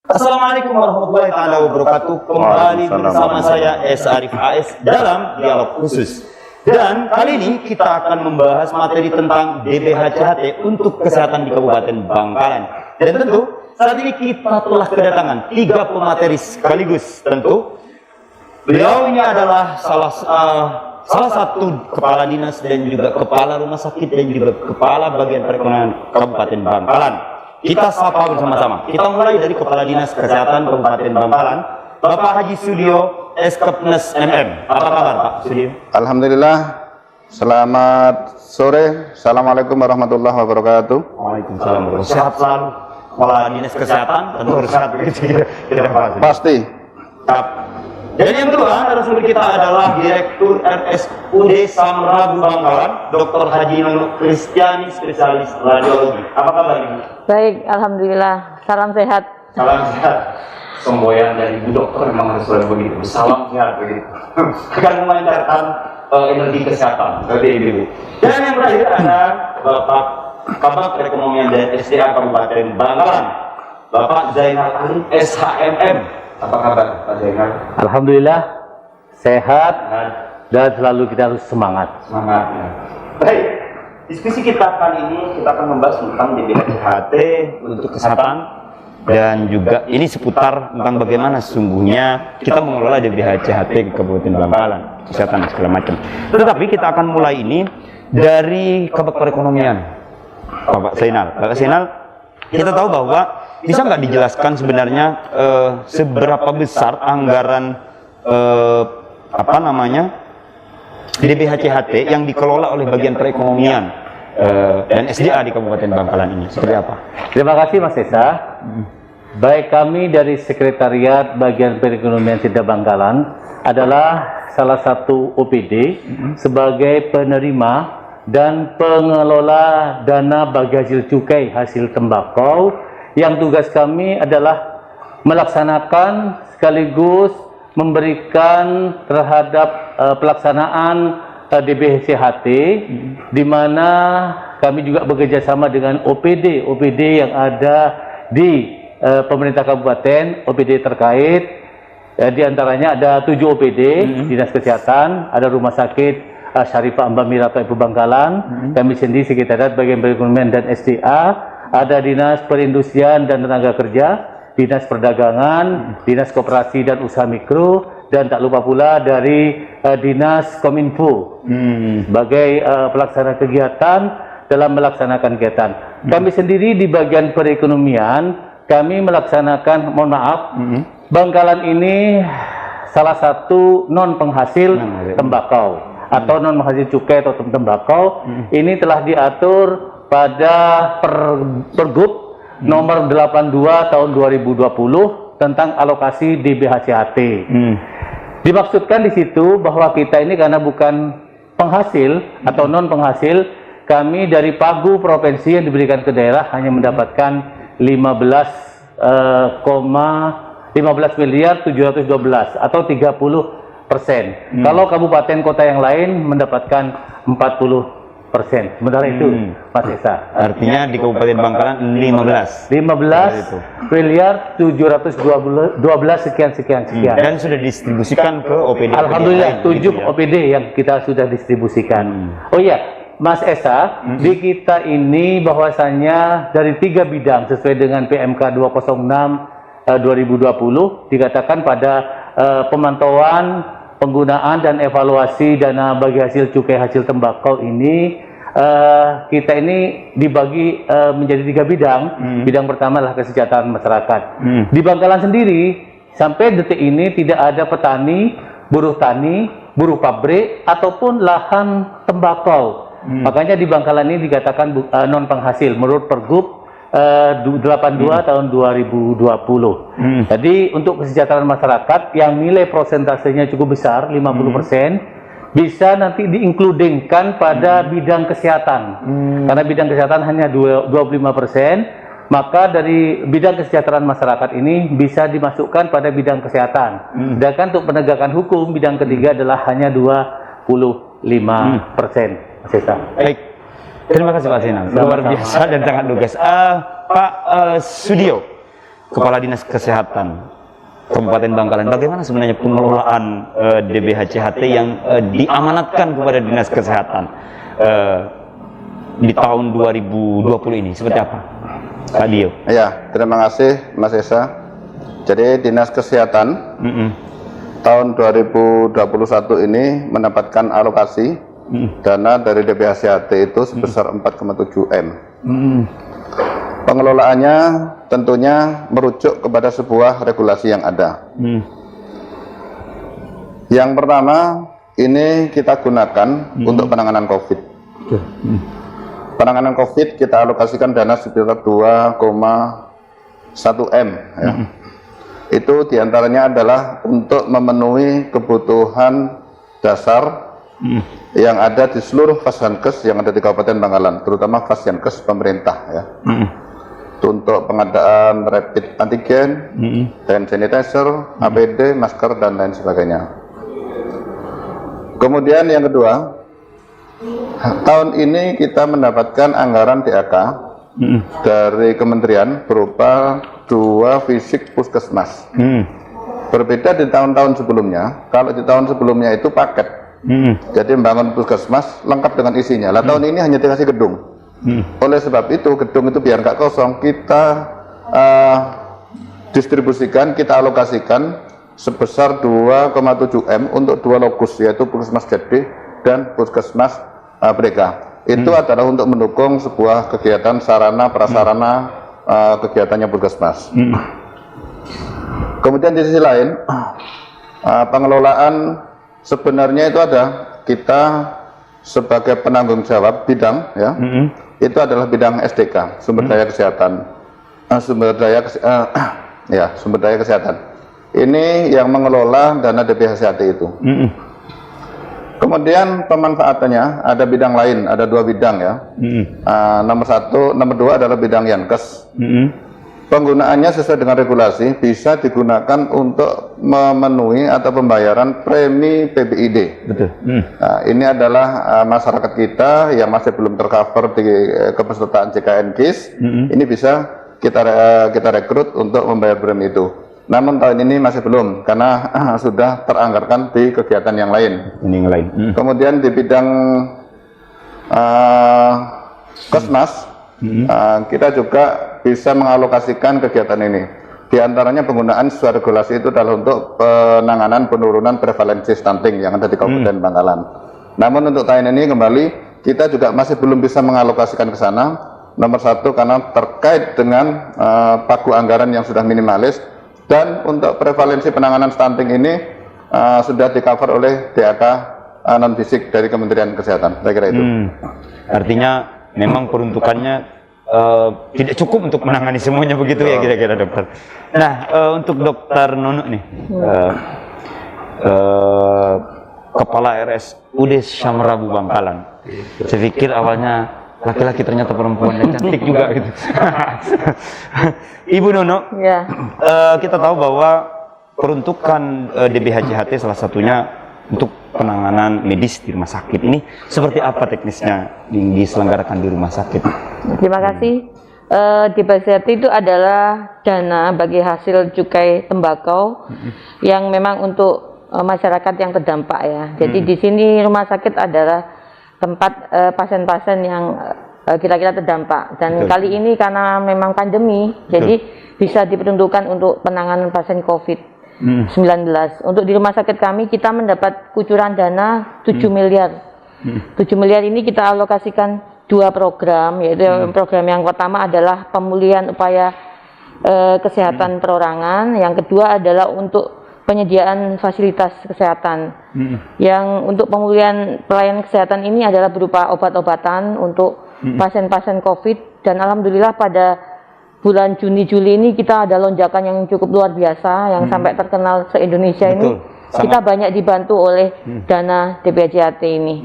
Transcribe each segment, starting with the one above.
Assalamualaikum warahmatullahi taala wabarakatuh. Kembali bersama saya S. Arif AS dalam dialog khusus. Dan kali ini kita akan membahas materi tentang DBHCHT untuk kesehatan di Kabupaten Bangkalan. Dan tentu saat ini kita telah kedatangan 3 pemateri sekaligus. Tentu beliau ini adalah salah satu kepala dinas dan juga kepala rumah sakit dan juga kepala bagian perekonomian Kabupaten Bangkalan. Kita sapa bersama-sama. Kita mulai dari Kepala Dinas Kesehatan Kabupaten Bangkalan, Bapak Haji Sudio Eskepnes MM. Apa kabar Pak Sudio? Alhamdulillah. Selamat sore. Assalamualaikum warahmatullahi wabarakatuh. Waalaikumsalam. Sehat selalu. Kepala Dinas Kesehatan tentu harus sehat begitu ya. Pasti. Dan yang kedua, narasumber kita adalah Direktur RSUD Samrabu Bangkalan, Dr. Haji Nunu Kristiani, spesialis radiologi. Apa kabar Ibu? Baik, alhamdulillah. Salam sehat. Salam sehat. Semboyan dari Bu Dokter memang harus begitu. Salam sehat begitu. Akan memancarkan energi kesehatan bagi Ibu. Dan yang terakhir ada Bapak Kabak Perekonomian dan SDA Kabupaten Bangkalan, Bapak Zainal Ali SHMM. Apa kabar Pak Zainal? Alhamdulillah sehat dan selalu kita harus semangat. Semangat ya. Baik, diskusi kita kali ini kita akan membahas tentang DBHCHT untuk kesehatan dan juga ini seputar tentang bagaimana sesungguhnya kita mengelola DBHCHT ke Kabupaten Bangkalan, kesehatan dan segala macam. Tetapi kita akan mulai ini dari Kabak Perekonomian, Bapak Zainal. Bapak Zainal, kita tahu bahwa bisa nggak dijelaskan sebenarnya seberapa besar anggaran DBHCHT yang dikelola oleh bagian perekonomian dan SDA di Kabupaten Bangkalan ini, seperti apa? Terima kasih Mas Esa. Baik, kami dari Sekretariat Bagian Perekonomian SDA Bangkalan adalah salah satu OPD sebagai penerima dan pengelola dana bagi hasil cukai hasil tembakau, yang tugas kami adalah melaksanakan sekaligus memberikan terhadap pelaksanaan DBHCHT, di mana kami juga bekerja sama dengan OPD yang ada di pemerintah kabupaten, OPD terkait. Di antaranya ada 7 OPD, Dinas Kesehatan, ada Rumah Sakit Syarifah Amba Mirato Ibu Bangkalan, kami sendiri Sekretariat Bagian Perekonomian dan SDA, ada Dinas Perindustrian dan Tenaga Kerja, Dinas Perdagangan, Dinas Koperasi dan Usaha Mikro, dan tak lupa pula dari Dinas Kominfo sebagai pelaksana kegiatan dalam melaksanakan kegiatan. Kami sendiri di bagian perekonomian, kami melaksanakan, mohon maaf, Bangkalan ini salah satu non penghasil tembakau atau non penghasil cukai atau tembakau. Ini telah diatur pada Pergub nomor 82 tahun 2020 tentang alokasi DBHCHT. Dimaksudkan di situ bahwa kita ini karena bukan penghasil atau non penghasil, kami dari pagu provinsi yang diberikan ke daerah hanya mendapatkan 15 miliar 712 atau 30%. Kalau kabupaten kota yang lain mendapatkan 40%. Sementara itu, Mas Esa. Artinya di Kabupaten Bangkalan 15 miliar 712 sekian. Dan sudah didistribusikan ke OPD. Alhamdulillah, 7 gitu ya? OPD yang kita sudah distribusikan. Oh iya, Mas Esa, di kita ini bahwasannya dari 3 bidang sesuai dengan PMK 206 2020 dikatakan pada pemantauan penggunaan dan evaluasi dana bagi hasil cukai hasil tembakau ini, kita ini dibagi menjadi 3 bidang. Bidang pertama adalah kesejahteraan masyarakat. Di Bangkalan sendiri sampai detik ini tidak ada petani, buruh pabrik ataupun lahan tembakau. Makanya di Bangkalan ini dikatakan non penghasil menurut Pergub 82 tahun 2020. Jadi untuk kesejahteraan masyarakat yang nilai prosentasenya cukup besar, 50%, bisa nanti diinkludingkan pada bidang kesehatan. Karena bidang kesehatan hanya 25%, maka dari bidang kesejahteraan masyarakat ini bisa dimasukkan pada bidang kesehatan. Sedangkan untuk penegakan hukum, bidang ketiga adalah hanya 25%. Baik. Terima kasih Pak Zainal, luar biasa dan sangat lugas. Pak Sudio, Kepala Dinas Kesehatan Kabupaten Bangkalan, bagaimana sebenarnya pengelolaan DBHCHT yang diamanatkan kepada Dinas Kesehatan di tahun 2020 ini? Seperti apa, Pak Dio? Ya, terima kasih Mas Esa. Jadi Dinas Kesehatan tahun 2021 ini mendapatkan alokasi dana dari DBHCHT itu sebesar 4,7 M. Pengelolaannya tentunya merujuk kepada sebuah regulasi yang ada. Yang pertama, ini kita gunakan untuk penanganan COVID. Penanganan COVID kita alokasikan dana sekitar 2,1 M. Ya. Itu diantaranya adalah untuk memenuhi kebutuhan dasar yang ada di seluruh Fasyankes yang ada di Kabupaten Bangkalan, terutama Fasyankes pemerintah. Ya. Untuk pengadaan rapid antigen, hand sanitizer, APD, masker, dan lain sebagainya. Kemudian yang kedua, tahun ini kita mendapatkan anggaran DAK dari kementerian berupa 2 fisik puskesmas. Berbeda di tahun-tahun sebelumnya. Kalau di tahun sebelumnya itu paket, jadi membangun puskesmas lengkap dengan isinya. Lah tahun ini hanya dikasih gedung. Oleh sebab itu gedung itu biar nggak kosong, kita distribusikan, kita alokasikan sebesar 2,7 M untuk 2 lokus, yaitu Puskesmas Gede dan Puskesmas Brega. Itu adalah untuk mendukung sebuah kegiatan sarana prasarana kegiatannya Puskesmas. Kemudian di sisi lain, pengelolaan sebenarnya itu ada, kita sebagai penanggung jawab bidang, ya, itu adalah bidang SDK, sumber daya kesehatan, sumber daya kesehatan. Ini yang mengelola dana DBHCHT itu. Kemudian pemanfaatannya ada bidang lain, ada 2 bidang ya. Nomor 2 adalah bidang Yankes. Penggunaannya sesuai dengan regulasi bisa digunakan untuk memenuhi atau pembayaran premi PBID. Betul. Nah, ini adalah masyarakat kita yang masih belum tercover di kepesertaan JKN KIS. Ini bisa kita rekrut untuk membayar premi itu. Namun tahun ini masih belum karena sudah teranggarkan di kegiatan yang lain. Ini yang lain. Kemudian di bidang Kesmas, kita juga bisa mengalokasikan kegiatan ini. Di antaranya penggunaan sesuai regulasi itu adalah untuk penanganan penurunan prevalensi stunting yang ada di Kabupaten Bangkalan. Namun untuk tahun ini kembali kita juga masih belum bisa mengalokasikan ke sana. Nomor 1 karena terkait dengan pagu anggaran yang sudah minimalis, dan untuk prevalensi penanganan stunting ini sudah di cover oleh DAK non fisik dari Kementerian Kesehatan. Saya kira itu. Artinya memang peruntukannya tidak cukup untuk menangani semuanya, begitu ya kira-kira dokter. Nah, untuk dokter Nono nih, kepala RSUD Syamrabu Bangkalan. Saya pikir awalnya laki-laki, ternyata perempuan dan cantik juga gitu. Ibu Nono, Ya. Kita tahu bahwa peruntukan DBHCHT salah satunya untuk penanganan medis di rumah sakit. Ini seperti apa teknisnya diselenggarakan di rumah sakit? Terima kasih. DBHCHT itu adalah dana bagi hasil cukai tembakau yang memang untuk masyarakat yang terdampak ya. Jadi di sini rumah sakit adalah tempat pasien-pasien yang kira-kira terdampak. Dan kali ini karena memang pandemi, jadi bisa diperuntukkan untuk penanganan pasien COVID-19. Untuk di rumah sakit kami kita mendapat kucuran dana 7 miliar. 7 miliar ini kita alokasikan 2 program, yaitu program yang pertama adalah pemulihan upaya kesehatan perorangan, yang kedua adalah untuk penyediaan fasilitas kesehatan. Yang untuk pemulihan pelayanan kesehatan ini adalah berupa obat-obatan untuk pasien-pasien COVID, dan alhamdulillah pada bulan Juni-Juli ini kita ada lonjakan yang cukup luar biasa yang sampai terkenal se-Indonesia. Ini kita banyak dibantu oleh dana DBHCHT ini.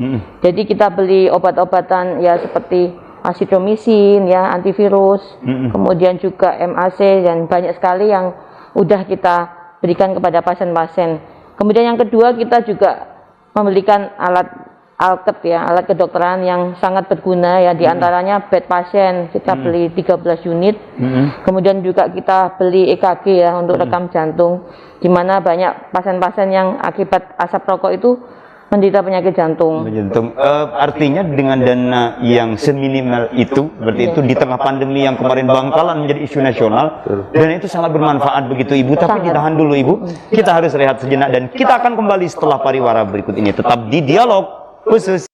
Jadi kita beli obat-obatan ya seperti azitromisin ya, antivirus, kemudian juga MAC, dan banyak sekali yang udah kita berikan kepada pasien-pasien. Kemudian yang kedua, kita juga memberikan alat alket ya, alat kedokteran yang sangat berguna ya, diantaranya bed pasien kita beli 13 unit, kemudian juga kita beli EKG ya untuk rekam jantung, di mana banyak pasien-pasien yang akibat asap rokok itu menderita penyakit jantung. Artinya dengan dana yang seminimal itu, berarti itu di tengah pandemi yang kemarin Bangkalan menjadi isu nasional, dan itu sangat bermanfaat begitu Ibu. Tapi ditahan dulu Ibu, kita harus rehat sejenak dan kita akan kembali setelah pariwara berikut ini. Tetap di Dialog Khusus.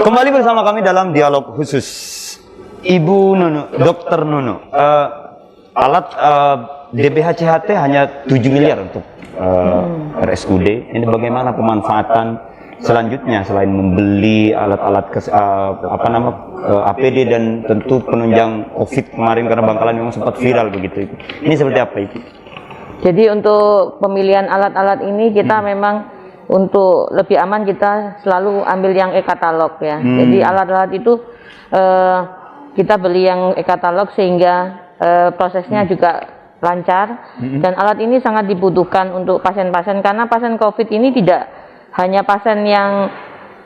Kembali bersama kami dalam Dialog Khusus. Ibu Nunu, Dokter Nunu, alat DBH-CHT hanya 7 miliar untuk RSUD. Ini bagaimana pemanfaatan selanjutnya selain membeli alat-alat APD dan tentu penunjang COVID kemarin karena Bangkalan memang sempat viral begitu. Ini seperti apa itu? Jadi untuk pemilihan alat-alat ini kita memang untuk lebih aman kita selalu ambil yang e-katalog ya. Jadi alat-alat itu kita beli yang e-katalog sehingga prosesnya juga lancar, dan alat ini sangat dibutuhkan untuk pasien-pasien karena pasien COVID ini tidak hanya pasien yang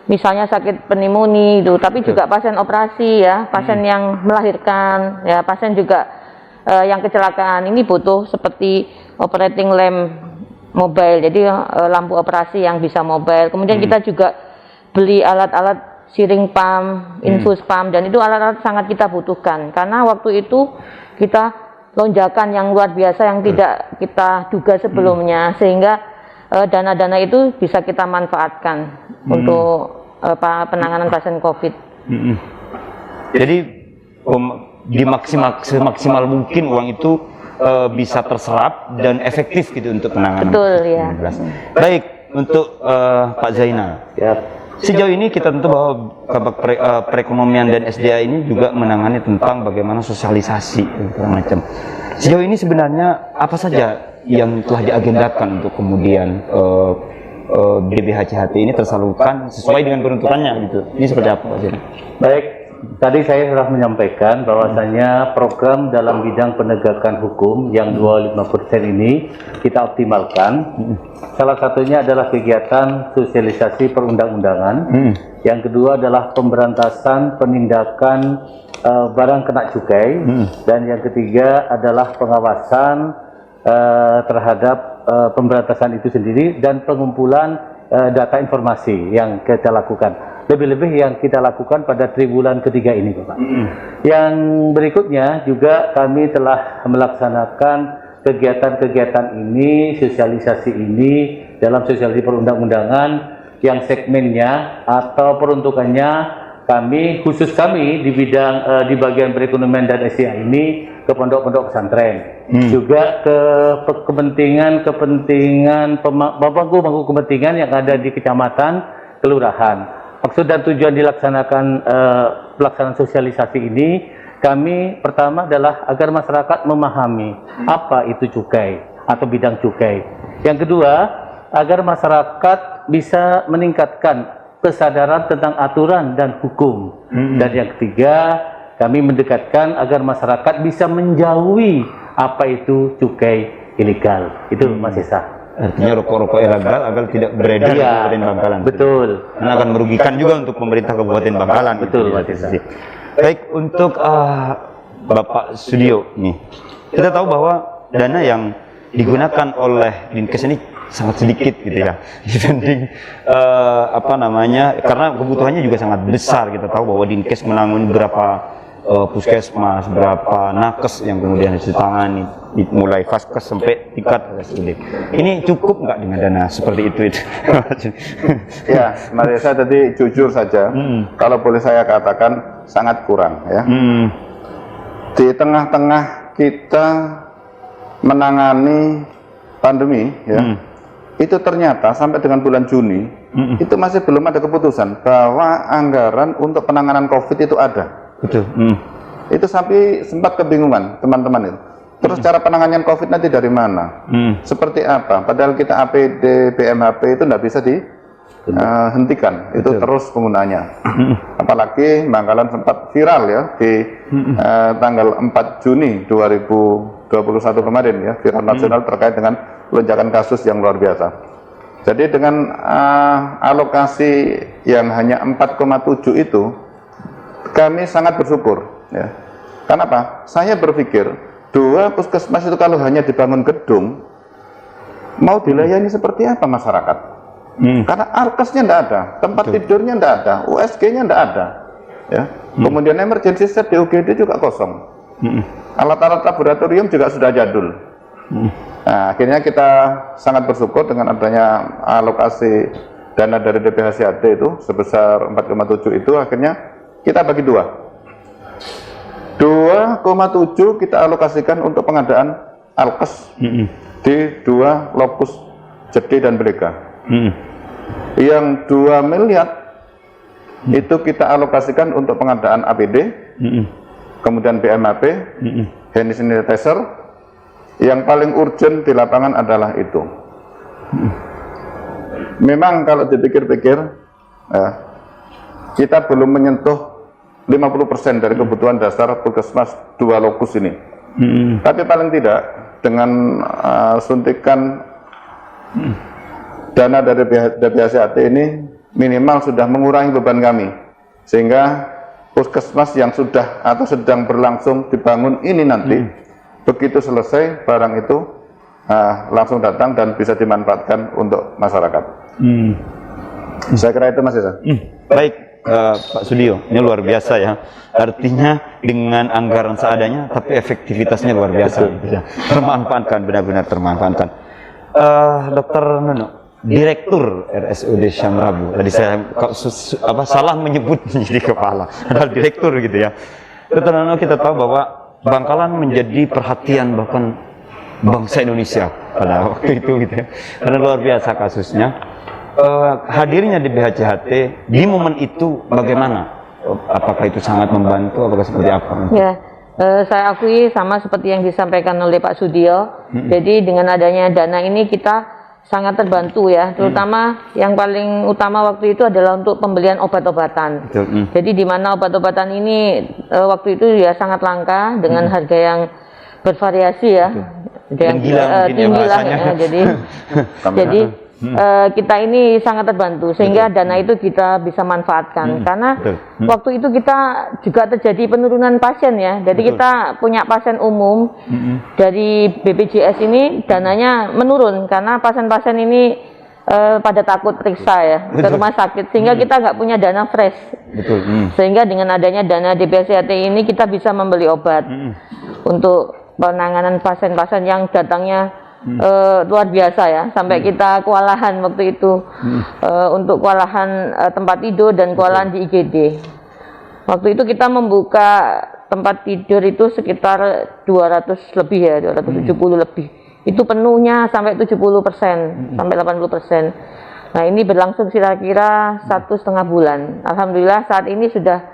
misalnya sakit pneumonia itu, tapi juga pasien operasi ya, pasien yang melahirkan ya, pasien juga yang kecelakaan ini butuh seperti operating lamp mobile, jadi lampu operasi yang bisa mobile. Kemudian kita juga beli alat-alat syring pump, infus pump, dan itu alat-alat sangat kita butuhkan karena waktu itu kita lonjakan yang luar biasa yang tidak kita duga sebelumnya, sehingga dana-dana itu bisa kita manfaatkan untuk penanganan pasien COVID. Jadi semaksimal mungkin uang itu bisa terserap dan efektif gitu untuk penanganan. Betul ya. Baik, untuk Pak Zainal. Ya. Sejauh ini kita tentu bahwa Kabak Perekonomian dan SDA ini juga menangani tentang bagaimana sosialisasi segala macam. Sejauh ini sebenarnya apa saja yang telah diagendakan untuk kemudian DBH-CHT ini tersalurkan sesuai dengan peruntukannya gitu. Ini seperti apa Pak Zainal? Baik, tadi saya sudah menyampaikan bahwasanya program dalam bidang penegakan hukum yang 25% ini kita optimalkan. Salah satunya adalah kegiatan sosialisasi perundang-undangan. Yang kedua adalah pemberantasan penindakan barang kena cukai. Dan yang ketiga adalah pengawasan terhadap pemberantasan itu sendiri dan pengumpulan data informasi yang kita lakukan. Lebih-lebih yang kita lakukan pada triwulan ketiga ini, Bapak. Yang berikutnya juga kami telah melaksanakan kegiatan-kegiatan ini, sosialisasi ini dalam sosialisasi perundang-undangan yang segmennya atau peruntukannya khusus kami di bidang di bagian perekonomian dan SDA ini ke pondok-pondok pesantren, juga ke kepentingan pemangku kepentingan yang ada di kecamatan, kelurahan. Maksud dan tujuan dilaksanakan pelaksanaan sosialisasi ini, kami pertama adalah agar masyarakat memahami apa itu cukai atau bidang cukai. Yang kedua, agar masyarakat bisa meningkatkan kesadaran tentang aturan dan hukum. Dan yang ketiga, kami mendekatkan agar masyarakat bisa menjauhi apa itu cukai ilegal. Itu Mas Esa. Artinya rokok-rokok ilegal agar tidak beredar di Kabupaten Bangkalan. Betul. Karena akan merugikan juga untuk pemerintah Kabupaten Bangkalan. Betul, Mas Esa. Baik, untuk Bapak Sudio nih, kita tahu bahwa dana yang digunakan oleh Dinkes ini sangat sedikit gitu ya, dibanding karena kebutuhannya juga sangat besar. Kita tahu bahwa Dinkes menanggung berapa puskesmas, berapa nakes yang kemudian harus ditangani, mulai vaskes sampai tingkat RSUD. Ini cukup nggak dengan dana seperti itu? Ya, Mas Esa tadi jujur saja, kalau boleh saya katakan sangat kurang ya. Di tengah-tengah kita menangani pandemi ya, itu ternyata sampai dengan bulan Juni itu masih belum ada keputusan bahwa anggaran untuk penanganan COVID itu ada. Betul. Itu sampai sempat kebingungan teman-teman itu. Terus cara penanganan COVID nanti dari mana? Seperti apa? Padahal kita APD, BMHP itu tidak bisa hentikan itu terus penggunaannya. Apalagi Bangkalan sempat viral ya di tanggal 4 Juni 2021 kemarin ya, viral nasional terkait dengan lonjakan kasus yang luar biasa. Jadi dengan alokasi yang hanya 4,7 itu kami sangat bersyukur ya. Kenapa? Saya berpikir 2 puskesmas itu kalau hanya dibangun gedung mau dilayani seperti apa masyarakat? Karena alkesnya tidak ada, tempat tidurnya tidak ada, USG-nya tidak ada, ya. Kemudian emergency set di UGD juga kosong, alat-alat laboratorium juga sudah jadul. Nah, akhirnya kita sangat bersyukur dengan adanya alokasi dana dari DPHCAT itu sebesar 4,7 itu, akhirnya kita bagi 2,7 kita alokasikan untuk pengadaan alkes di 2 lokus Jeti dan Belega. Yang 2 miliar itu kita alokasikan untuk pengadaan APD, kemudian BMAP, hand sanitizer. Yang paling urgent di lapangan adalah itu. Memang kalau dipikir-pikir, kita belum menyentuh 50% dari kebutuhan dasar puskesmas 2 lokus ini. Tapi paling tidak dengan suntikan dana dari DPHCAT ini minimal sudah mengurangi beban kami, sehingga puskesmas yang sudah atau sedang berlangsung dibangun ini nanti begitu selesai barang itu langsung datang dan bisa dimanfaatkan untuk masyarakat. Saya kira itu Mas Isa. Baik, Pak Sudio, ini luar biasa ya. Artinya dengan anggaran seadanya, tapi efektivitasnya luar biasa. Ya. Termanfaatkan, benar-benar termanfaatkan. Dokter Nono, Direktur RSUD Syamrabu. Tadi saya salah menyebut menjadi kepala, adalah direktur gitu ya. Dokter Nono, kita tahu bahwa Bangkalan menjadi perhatian bahkan bangsa Indonesia pada waktu itu gitu ya. Karena luar biasa kasusnya. Hadirnya di BHCHT di momen itu bagaimana? Apakah itu sangat membantu? Apakah seperti apa? Ya, saya akui sama seperti yang disampaikan oleh Pak Sudio. Jadi dengan adanya dana ini kita sangat terbantu ya, terutama yang paling utama waktu itu adalah untuk pembelian obat-obatan. Jadi di mana obat-obatan ini waktu itu ya sangat langka dengan harga yang bervariasi ya, yang tinggi lah ya. Jadi kita ini sangat terbantu sehingga dana itu kita bisa manfaatkan karena waktu itu kita juga terjadi penurunan pasien ya. Jadi kita punya pasien umum dari BPJS ini dananya menurun karena pasien-pasien ini pada takut periksa ya ke rumah sakit sehingga kita nggak punya dana fresh. Sehingga dengan adanya dana DPHCAT ini kita bisa membeli obat untuk penanganan pasien-pasien yang datangnya luar biasa ya, sampai kita kewalahan waktu itu untuk kewalahan tempat tidur dan kewalahan di IGD. Waktu itu kita membuka tempat tidur itu sekitar 200 lebih ya, 270 lebih. Itu penuhnya sampai 70%, sampai 80%. Nah ini berlangsung kira-kira 1,5 bulan. Alhamdulillah saat ini sudah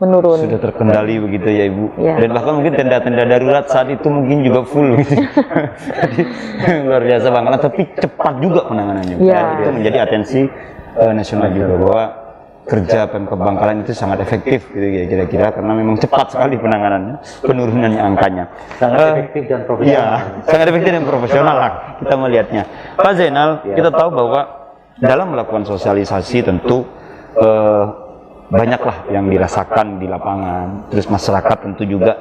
menurun. Sudah terkendali begitu ya Ibu. Ya. Dan bahkan mungkin tenda-tenda darurat saat itu mungkin juga full gitu. Jadi luar biasa Bangkalan, tapi cepat juga penanganannya. Ya. Itu menjadi atensi nasional juga bahwa kerja Pemkab Bangkalan itu sangat efektif gitu ya kira-kira, karena memang cepat sekali penanganannya, penurunannya angkanya. Sangat efektif dan profesional. Iya, sangat efektif dan profesional lah kita melihatnya. Pak Zainal, kita tahu bahwa dalam melakukan sosialisasi tentu banyaklah yang dirasakan di lapangan, terus masyarakat tentu juga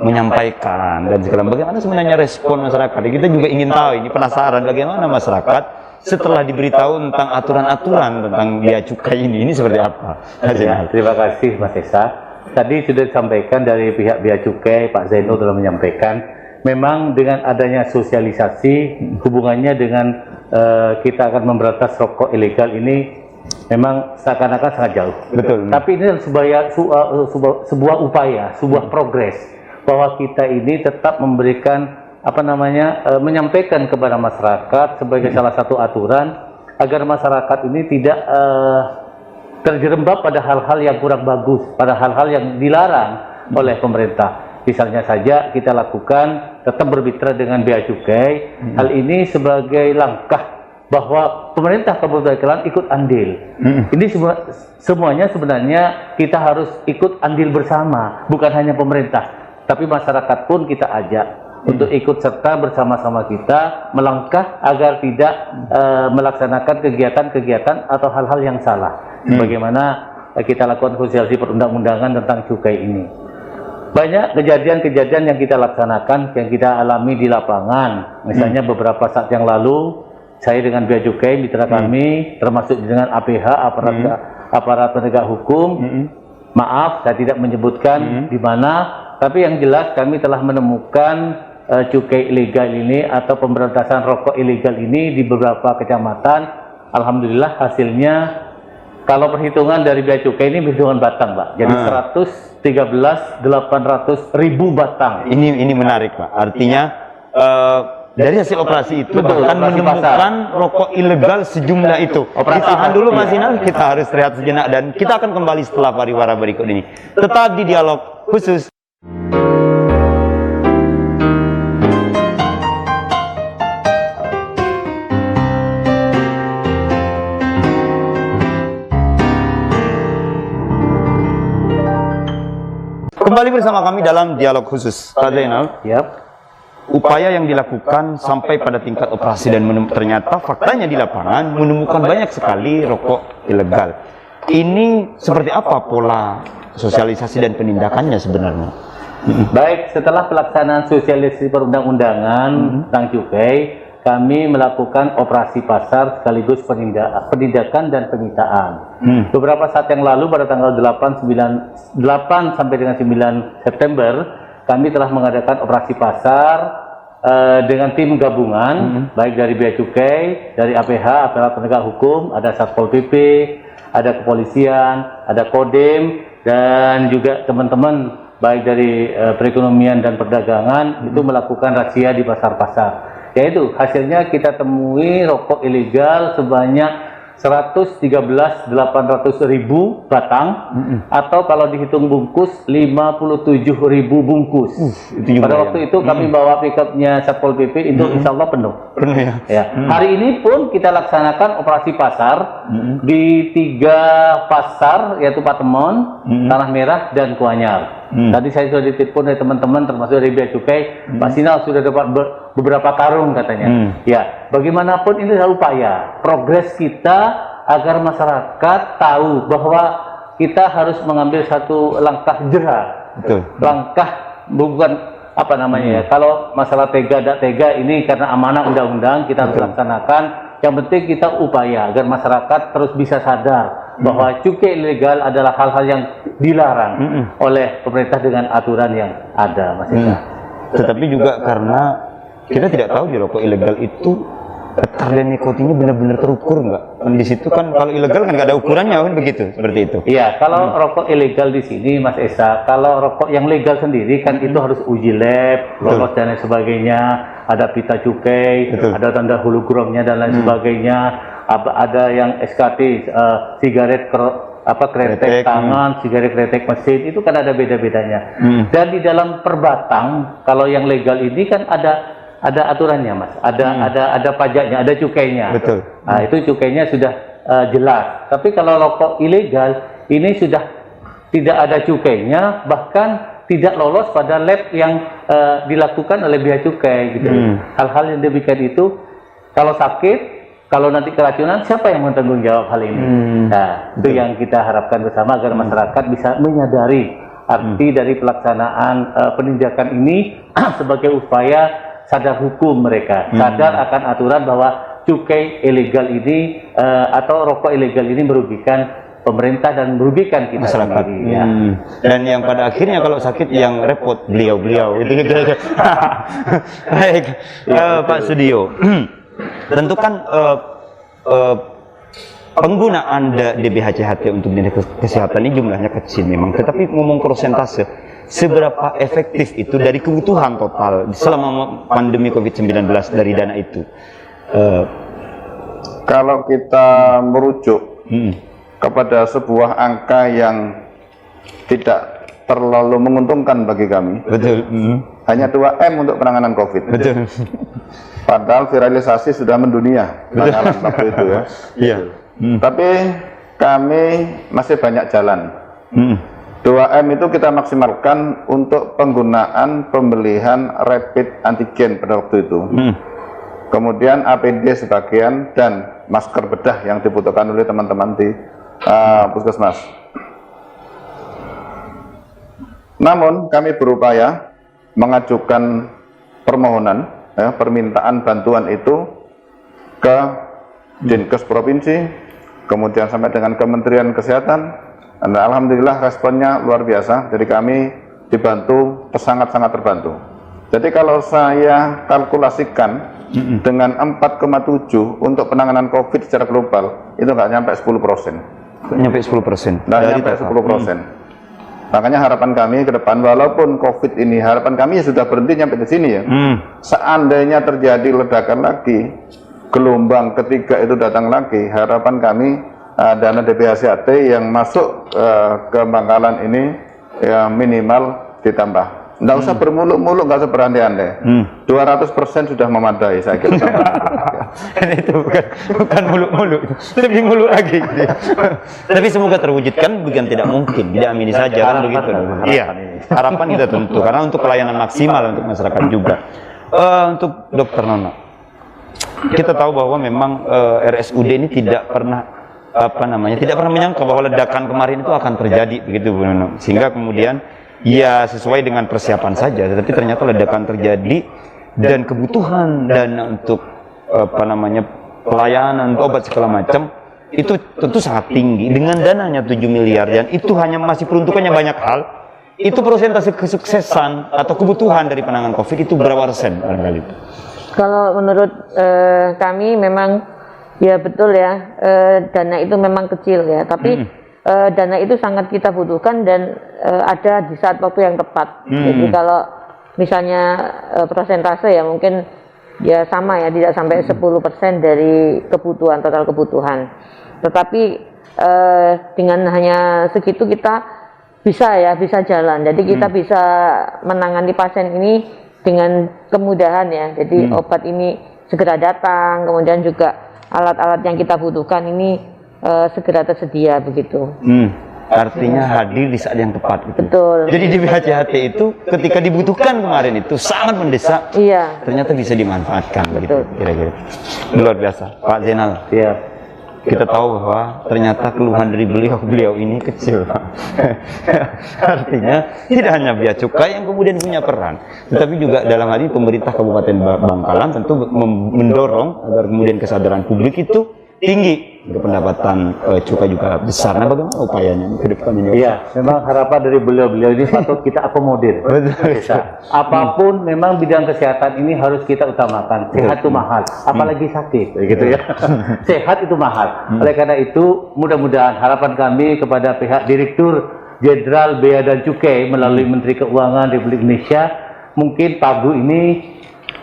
menyampaikan dan segala. Bagaimana sebenarnya respon masyarakat? Kita juga ingin tahu, ini penasaran bagaimana masyarakat setelah diberitahu tentang aturan-aturan tentang bea cukai ini seperti apa? Ya, terima kasih Mas Esa. Tadi sudah disampaikan dari pihak bea cukai, Pak Zainul telah menyampaikan, memang dengan adanya sosialisasi hubungannya dengan kita akan memberantas rokok ilegal ini memang seakan-akan sangat jauh. Betul. Tapi ini sebuah upaya, sebuah progres bahwa kita ini tetap memberikan menyampaikan kepada masyarakat sebagai salah satu aturan agar masyarakat ini tidak terjerembab pada hal-hal yang kurang bagus, pada hal-hal yang dilarang oleh pemerintah. Misalnya saja kita lakukan tetap bermitra dengan bea cukai. Hal ini sebagai langkah bahwa pemerintah Kabupaten Bangkalan ikut andil. Ini semuanya sebenarnya kita harus ikut andil bersama, bukan hanya pemerintah, tapi masyarakat pun kita ajak untuk ikut serta bersama-sama kita melangkah agar tidak melaksanakan kegiatan-kegiatan atau hal-hal yang salah. Bagaimana kita lakukan sosialisasi perundang-undangan tentang cukai ini. Banyak kejadian-kejadian yang kita laksanakan, yang kita alami di lapangan. Misalnya beberapa saat yang lalu, saya dengan Bea Cukai, mitra kami, termasuk dengan APH, aparat penegak hukum, maaf, saya tidak menyebutkan di mana, tapi yang jelas kami telah menemukan cukai ilegal ini atau pemberantasan rokok ilegal ini di beberapa kecamatan. Alhamdulillah hasilnya, kalau perhitungan dari Bea Cukai ini perhitungan batang, Pak. Jadi 113.800.000 batang. Ini menarik, Pak. Artinya dari hasil operasi itu Betul, bahkan operasi menemukan rokok ilegal sejumlah itu. Ditahan dulu Mas Inal, kita harus rehat sejenak dan kita akan kembali setelah pariwara berikut ini. Tetap di dialog khusus. Kembali bersama kami dalam dialog khusus. Pak Zainal, upaya yang dilakukan sampai pada tingkat operasi dan ternyata faktanya di lapangan menemukan banyak sekali rokok ilegal. Ini seperti apa pola sosialisasi dan penindakannya sebenarnya? Baik, setelah pelaksanaan sosialisasi perundang-undangan tentang cukai, kami melakukan operasi pasar sekaligus penindakan dan penyitaan. Beberapa saat yang lalu pada tanggal 8 sampai dengan 9 September, kami telah mengadakan operasi pasar dengan tim gabungan, baik dari Bea Cukai, dari APH, aparat penegak hukum, ada Satpol PP, ada kepolisian, ada Kodim, dan juga teman-teman baik dari perekonomian dan perdagangan itu melakukan razia di pasar-pasar. Yaitu hasilnya kita temui rokok ilegal sebanyak 113.800.000 batang, atau kalau dihitung bungkus 57.000 bungkus. Pada waktu itu kami bawa pickupnya Satpol PP itu insya Allah penuh. Ya. Hari ini pun kita laksanakan operasi pasar di 3 pasar, yaitu Patemon, Tanah Merah, dan Kuanyar. Tadi saya sudah ditelepon dari teman-teman termasuk dari Bea Cukai, Pak Sinal sudah dapat beberapa karung katanya. Ya, bagaimanapun ini adalah upaya progres kita agar masyarakat tahu bahwa kita harus mengambil satu langkah jera. Langkah bukan apa namanya ya. Kalau masalah tega tidak tega ini karena amanah undang-undang kita harus laksanakan. Yang penting kita upaya agar masyarakat terus bisa sadar bahwa cukai ilegal adalah hal-hal yang dilarang oleh pemerintah dengan aturan yang ada, Mas Eka. Tetapi juga karena kita tidak tahu di rokok ilegal itu kadar nikotinnya benar-benar terukur nggak? Di situ kan kalau ilegal kan nggak ada ukurannya kan begitu, seperti itu. Iya, kalau rokok ilegal di sini, Mas Esa, kalau rokok yang legal sendiri kan itu harus uji lab, lolos dan lain sebagainya, ada pita cukai, ada tanda hologramnya dan lain sebagainya, ada yang SKT, sigaret kretek tangan, sigaret kretek mesin, itu kan ada beda-bedanya. Dan di dalam per batang, kalau yang legal ini kan ada aturannya, Mas. Ada pajaknya, ada cukainya. Betul. Nah, itu cukainya sudah jelas. Tapi kalau rokok ilegal ini sudah tidak ada cukainya, bahkan tidak lolos pada lab yang dilakukan oleh Bea Cukai gitu. Hal-hal yang demikian itu kalau sakit, kalau nanti keracunan, siapa yang bertanggung jawab hal ini? Nah, itu yang kita harapkan bersama agar masyarakat bisa menyadari arti dari pelaksanaan penindakan ini sebagai upaya sadar hukum mereka, sadar akan aturan bahwa cukai ilegal ini atau rokok ilegal ini merugikan pemerintah dan merugikan kita masyarakat sendiri, ya. Dan yang pada akhirnya kalau sakit yang repot beliau itu gitu. Baik, Pak Sudio, tentu kan penggunaan DBHCHT untuk dinas kesehatan ini jumlahnya kecil memang, tetapi ngomong persentase, seberapa efektif itu dari kebutuhan total selama pandemi COVID-19 dari dana itu? Kalau kita merujuk kepada sebuah angka yang tidak terlalu menguntungkan bagi kami, hanya 2M untuk penanganan COVID. Betul. Padahal viralisasi sudah mendunia Bangkalan waktu itu ya. Iya. Tapi kami masih banyak jalan. 2M itu kita maksimalkan untuk penggunaan pembelian rapid antigen pada waktu itu. Kemudian APD sebagian dan masker bedah yang dibutuhkan oleh teman-teman di puskesmas. Namun kami berupaya mengajukan permohonan, permintaan bantuan itu ke Dinkes Provinsi, kemudian sampai dengan Kementerian Kesehatan, dan alhamdulillah responnya luar biasa. Jadi kami dibantu, sangat-sangat terbantu. Jadi kalau saya kalkulasikan dengan 4,7 untuk penanganan COVID secara global, itu nggak nyampe 10%. Nyampe 10%. Nggak nyampe 10%. Makanya harapan kami ke depan, walaupun COVID ini, harapan kami sudah berhenti nyampe di sini ya. Seandainya terjadi ledakan lagi, gelombang ketiga itu datang lagi, harapan kami dana DBHCAT yang masuk ke Bangkalan ini ya minimal ditambah. Nggak usah bermuluk-muluk, nggak usah berandai-andai. 200% sudah memadai, saya kira. Itu bukan muluk-muluk, lebih muluk lagi. Tapi semoga terwujudkan, bukan tidak mungkin. Diamini saja kan begitu. Iya, harapan kita tentu karena untuk pelayanan maksimal untuk masyarakat juga. Untuk Dokter Nono, kita tahu bahwa memang RSUD ini tidak pernah tidak pernah menyangka bahwa ledakan kemarin itu akan terjadi begitu Bu Nono. Sehingga kemudian ya sesuai dengan persiapan saja, tetapi ternyata ledakan terjadi dan kebutuhan dana untuk pelayanan obat segala macam itu tentu sangat tinggi dengan dananya 7 miliar dan itu hanya masih peruntukannya banyak hal. Itu persentase kesuksesan atau kebutuhan dari penanganan COVID itu berapa persen barangkali? Kalau menurut kami memang ya betul ya, dana itu memang kecil ya, tapi dana itu sangat kita butuhkan dan ada di saat waktu yang tepat. Jadi kalau misalnya persentase ya mungkin ya sama ya, tidak sampai 10% dari kebutuhan, total kebutuhan. Tetapi dengan hanya segitu kita bisa jalan. Jadi kita bisa menangani pasien ini dengan kemudahan ya. Jadi obat ini segera datang, kemudian juga alat-alat yang kita butuhkan ini segera tersedia begitu. Artinya hadir di saat yang tepat gitu. Betul. Jadi di BHCHT itu ketika dibutuhkan kemarin itu sangat mendesak. Iya. Ternyata bisa dimanfaatkan begitu Betul. kira-kira. Luar biasa, Pak Zainal. Iya. Kita tahu bahwa ternyata keluhan dari beliau ini kecil, Pak. Artinya tidak hanya bea cukai yang kemudian punya peran, tetapi juga dalam hal ini pemerintah Kabupaten Bangkalan tentu mendorong agar kemudian kesadaran publik itu tinggi, pendapatan cukai juga besar. Nah, bagaimana upayanya ke depan ini? Iya, memang harapan dari beliau-beliau ini patut kita akomodir. Bisa. Apapun memang bidang kesehatan ini harus kita utamakan. Sehat itu mahal, apalagi sakit, gitu ya. Sehat itu mahal. Oleh karena itu, mudah-mudahan harapan kami kepada pihak Direktur Jenderal Bea dan Cukai melalui Menteri Keuangan Republik Indonesia, mungkin Pagu ini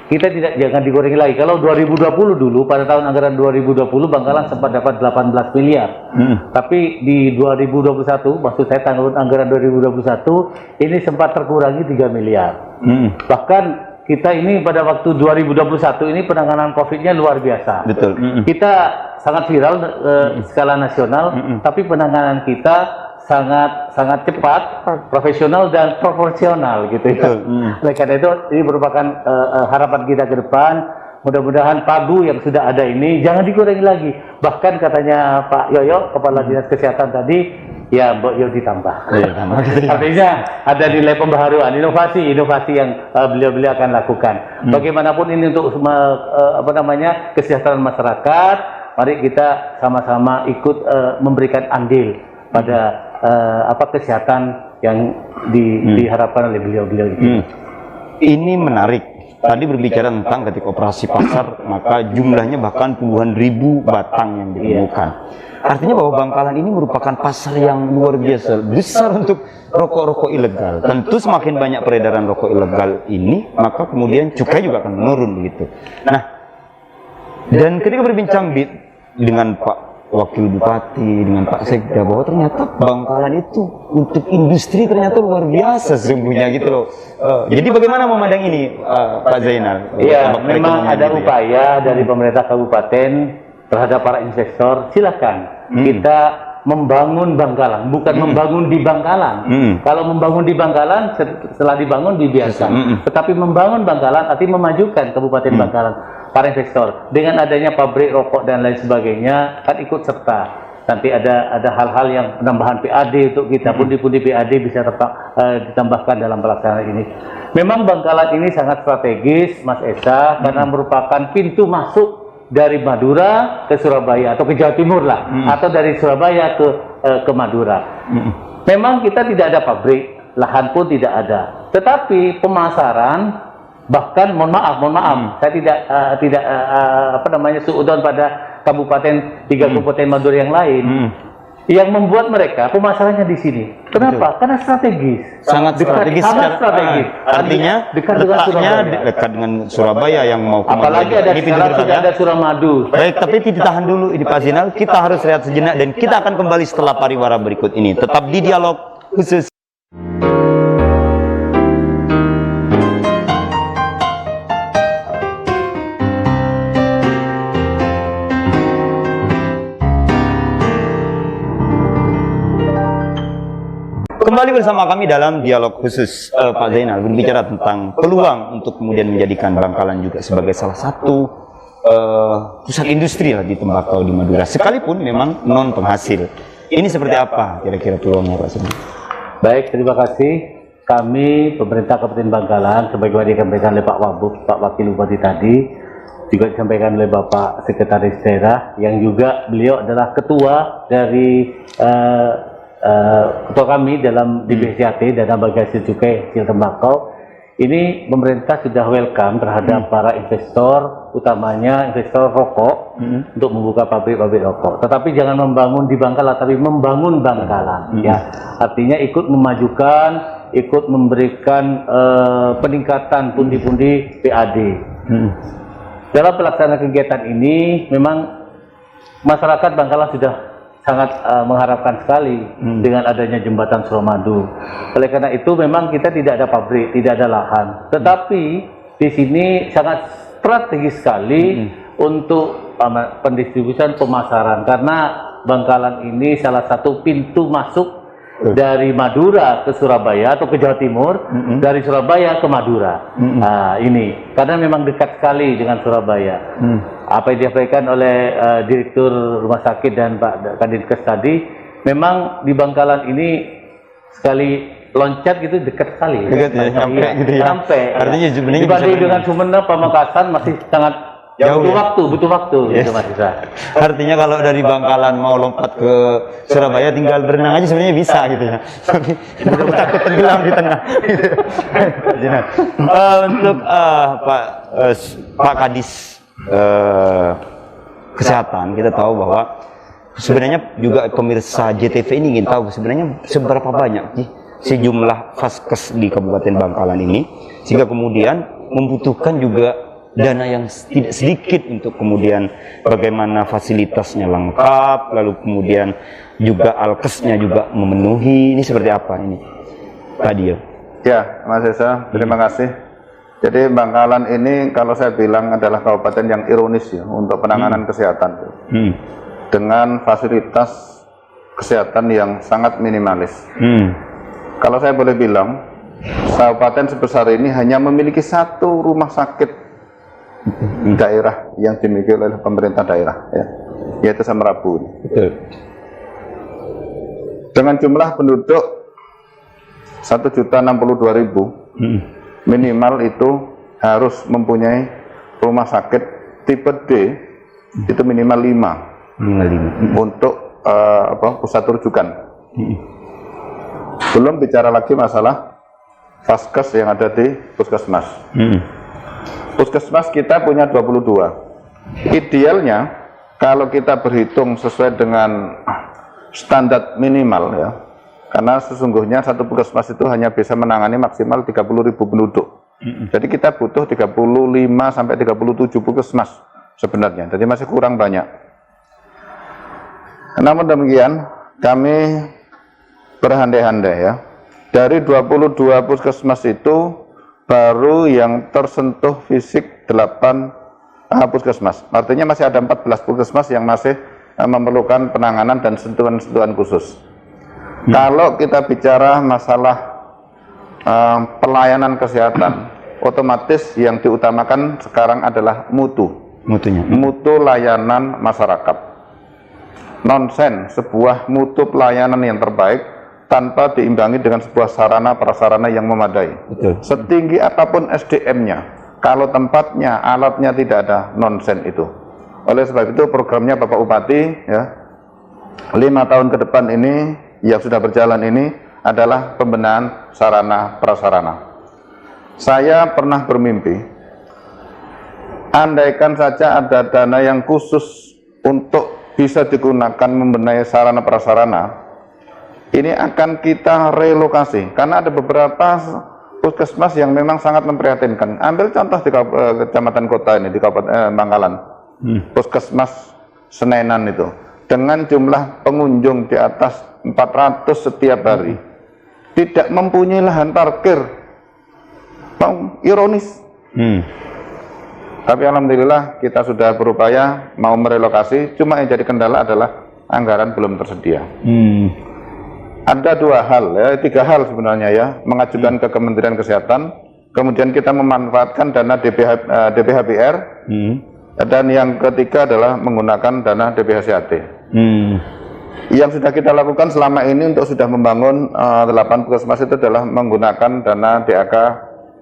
kita jangan digorengi lagi. Kalau 2020 dulu, pada tahun anggaran 2020 Bangkalan sempat dapat 18 miliar. Tapi di 2021, maksud saya tahun anggaran 2021, ini sempat terkurangi 3 miliar. Bahkan kita ini pada waktu 2021 ini penanganan COVID-nya luar biasa. Betul. Kita sangat viral skala nasional, tapi penanganan kita sangat cepat, profesional dan proporsional gitu ya. Oleh karena itu ini merupakan harapan kita ke depan. Mudah-mudahan Pagu yang sudah ada ini jangan dikurangi lagi. Bahkan katanya Pak Yoyo, Kepala Dinas Kesehatan tadi, ya Mbak Yo ditambah. Artinya ada nilai pembaharuan, inovasi yang beliau-beliau akan lakukan. Bagaimanapun ini untuk kesejahteraan masyarakat, mari kita sama-sama ikut memberikan andil pada kesehatan yang diharapkan oleh beliau-beliau itu. Ini menarik. Tadi berbicara tentang ketika operasi pasar, maka jumlahnya bahkan puluhan ribu batang yang ditemukan. Artinya bahwa Bangkalan ini merupakan pasar yang luar biasa besar untuk rokok-rokok ilegal. Tentu semakin banyak peredaran rokok ilegal ini, maka kemudian cukai juga akan menurun begitu. Nah, dan ketika berbincang dengan Pak Wakil Bupati dengan Pak Sekda bahwa ternyata Bangkalan itu untuk industri ternyata luar biasa sesungguhnya gitu loh. Jadi bagaimana memandang ini Pak Zainal? Iya, Dampak memang perekonomian ada gitu ya? upaya dari pemerintah kabupaten terhadap para investor. Silakan kita membangun Bangkalan, bukan membangun di Bangkalan. Kalau membangun di Bangkalan, setelah dibangun dibiarkan. Tetapi membangun Bangkalan artinya memajukan Kabupaten Bangkalan. Para investor dengan adanya pabrik rokok dan lain sebagainya kan ikut serta. Nanti ada hal-hal yang penambahan PAD untuk kita, pundi-pundi PAD bisa ditambahkan dalam pelaksanaan ini. Memang Bangkalan ini sangat strategis, Mas Esa, karena merupakan pintu masuk dari Madura ke Surabaya atau ke Jawa Timur lah, atau dari Surabaya ke Madura. Memang kita tidak ada pabrik, lahan pun tidak ada, tetapi pemasaran bahkan mohon maaf, saya tidak suudon pada kabupaten 3 kabupaten Madura yang lain. Yang membuat mereka pemasarannya di sini. Kenapa? Karena strategis. Sangat strategis. Artinya dekat dengan letaknya Surabaya. dekat dengan Surabaya yang mau ke Apalagi Madura. ada Ini pintu sekarang gerbang sudah ya. ada Suramadu. Baik, tapi ditahan dulu ini Pak Zainal. Kita harus lihat sejenak dan kita akan kembali setelah pariwara berikut ini. Tetap di dialog khusus. Kembali bersama kami dalam dialog khusus Pak Zainal berbicara tentang peluang untuk kemudian menjadikan Bangkalan juga sebagai salah satu pusat industri lah di tembakau di Madura. Sekalipun memang non penghasil. Ini seperti apa kira-kira peluangnya Pak Zainal? Baik, terima kasih. Kami pemerintah Kabupaten Bangkalan sebagaimana disampaikan oleh Pak Wabub, Pak Wakil Bupati tadi, juga disampaikan oleh Bapak Sekretaris Daerah yang juga beliau adalah ketua dari ketua kami dalam DBCAT, Dana Bagi Hasil Cukai Hasil Tembakau. Ini pemerintah sudah welcome terhadap para investor, utamanya investor rokok, untuk membuka pabrik-pabrik rokok. Tetapi jangan membangun di Bangkalan, tapi membangun Bangkalan. Ya, artinya ikut memajukan, ikut memberikan peningkatan pundi-pundi PAD. Dalam pelaksanaan kegiatan ini, memang masyarakat Bangkalan sudah sangat mengharapkan sekali dengan adanya jembatan Suramadu. Oleh karena itu memang kita tidak ada pabrik, tidak ada lahan. Tetapi di sini sangat strategis sekali untuk pendistribusian pemasaran karena Bangkalan ini salah satu pintu masuk dari Madura ke Surabaya atau ke Jawa Timur, dari Surabaya ke Madura. Nah, ini karena memang dekat sekali dengan Surabaya. Apa yang disampaikan oleh Direktur Rumah Sakit dan Pak Kadinkes tadi, memang di Bangkalan ini sekali loncat gitu dekat sekali. Dekat ya, sampai gitu ya. Sampai. Artinya sebenarnya dibanding bisa dengan Sumeneb, Pamekasan masih sangat jauh butuh waktu Yes. gitu Mas Isa. Artinya kalau dari Bangkalan mau lompat ke Surabaya tinggal berenang aja sebenarnya bisa gitu ya. Tapi takut tenggelam di tengah. Untuk Pak Kadis Kesehatan, kita tahu bahwa sebenarnya juga pemirsa JTV ini ingin tahu sebenarnya seberapa banyak sih sejumlah vaskes di Kabupaten Bangkalan ini sehingga kemudian membutuhkan juga dana yang tidak sedikit untuk kemudian bagaimana fasilitasnya lengkap, lalu kemudian juga alkesnya juga memenuhi. Ini seperti apa ini tadi ya? Ya, Mas Esa, terima kasih. Jadi Bangkalan ini kalau saya bilang adalah kabupaten yang ironis ya untuk penanganan kesehatan. Dengan fasilitas kesehatan yang sangat minimalis. Kalau saya boleh bilang, kabupaten sebesar ini hanya memiliki satu rumah sakit daerah yang dimiliki oleh pemerintah daerah, ya, yaitu Samarabu. Dengan jumlah penduduk 1.062.000, minimal itu harus mempunyai rumah sakit tipe D itu minimal 5 untuk pusat rujukan. Belum bicara lagi masalah vaskes yang ada di puskesmas. Puskesmas kita punya 22. Idealnya kalau kita berhitung sesuai dengan standar minimal ya, karena sesungguhnya satu puskesmas itu hanya bisa menangani maksimal 30.000 penduduk. Jadi kita butuh 35 sampai 37 puskesmas sebenarnya. Jadi masih kurang banyak. Namun demikian, kami berandai-andai ya. Dari 22 puskesmas itu baru yang tersentuh fisik 8 puskesmas. Artinya masih ada 14 puskesmas yang masih memerlukan penanganan dan sentuhan-sentuhan khusus. Kalau kita bicara masalah pelayanan kesehatan, otomatis yang diutamakan sekarang adalah mutu layanan masyarakat. Nonsen sebuah mutu pelayanan yang terbaik tanpa diimbangi dengan sebuah sarana prasarana yang memadai. Betul. Setinggi apapun SDM-nya, kalau tempatnya, alatnya tidak ada, nonsen itu. Oleh sebab itu programnya Bapak Bupati ya, 5 tahun ke depan ini yang sudah berjalan ini adalah pembenahan sarana prasarana. Saya pernah bermimpi, andaikan saja ada dana yang khusus untuk bisa digunakan membenahi sarana prasarana, ini akan kita relokasi karena ada beberapa puskesmas yang memang sangat memprihatinkan. Ambil contoh di kecamatan kota ini, di Kabupaten Bangkalan, puskesmas Senenan itu dengan jumlah pengunjung di atas 400 setiap hari, tidak mempunyai lahan parkir. Ironis. Tapi alhamdulillah kita sudah berupaya mau merelokasi, cuma yang jadi kendala adalah anggaran belum tersedia. Ada 2 hal ya, 3 hal sebenarnya ya, mengajukan ke Kementerian Kesehatan, kemudian kita memanfaatkan dana DBHBR, dan yang ketiga adalah menggunakan dana DBHCAT. Yang sudah kita lakukan selama ini untuk sudah membangun 8 puskesmas itu adalah menggunakan dana DAK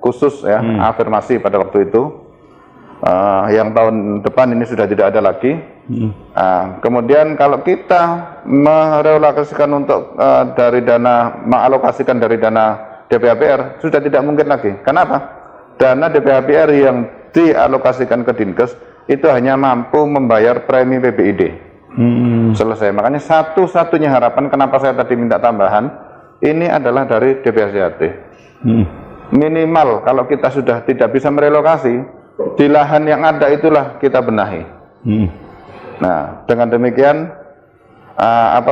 khusus ya, afirmasi pada waktu itu. Yang tahun depan ini sudah tidak ada lagi. Kemudian kalau kita merelokasikan untuk mengalokasikan dari dana DPHPR sudah tidak mungkin lagi. Kenapa? Dana DPHPR yang dialokasikan ke Dinkes itu hanya mampu membayar premi PBID. Selesai. Makanya satu-satunya harapan kenapa saya tadi minta tambahan ini adalah dari DPHCAT. Minimal kalau kita sudah tidak bisa merelokasi, di lahan yang ada itulah kita benahi. Nah, dengan demikian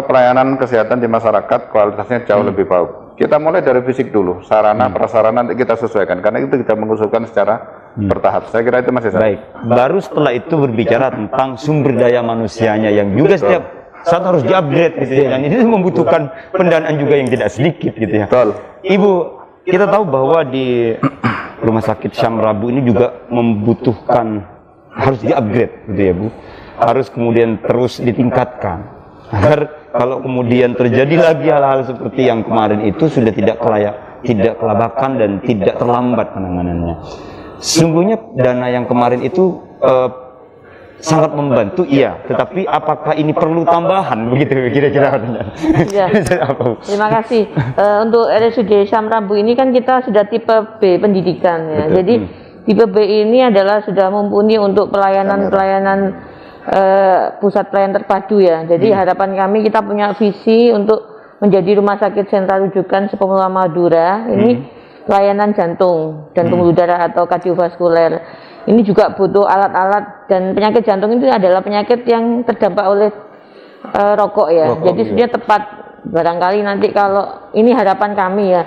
pelayanan kesehatan di masyarakat kualitasnya jauh lebih baik. Kita mulai dari fisik dulu, sarana prasarana nanti kita sesuaikan karena itu kita mengusulkan secara bertahap. Saya kira itu masih baik. Baru setelah itu berbicara tentang sumber daya manusianya yang juga setiap saat harus di-upgrade gitu ya. Dan ini membutuhkan pendanaan juga yang tidak sedikit gitu ya. Betul. Ibu, kita tahu bahwa di Rumah Sakit Syamrabu ini juga membutuhkan harus di-upgrade gitu ya Bu. Harus kemudian terus ditingkatkan agar kalau kemudian terjadi lagi hal-hal seperti yang kemarin itu sudah tidak kelabakan dan tidak terlambat penanganannya. Sesungguhnya dana yang kemarin itu sangat membantu, iya. Tetapi apakah ini perlu tambahan begitu kira-kira? Ya. Terima kasih. Untuk RSUD Syamrabu ini kan kita sudah tipe B pendidikan ya. Betul. Jadi tipe B ini adalah sudah mumpuni untuk pelayanan pusat pelayanan terpadu ya. Jadi harapan kami kita punya visi untuk menjadi rumah sakit sentral rujukan Sepenuhnya Madura. Ini pelayanan jantung udara atau kardiovaskuler. Ini juga butuh alat-alat, dan penyakit jantung itu adalah penyakit yang terdampak oleh rokok ya. Jadi sudah tepat barangkali nanti kalau ini harapan kami ya.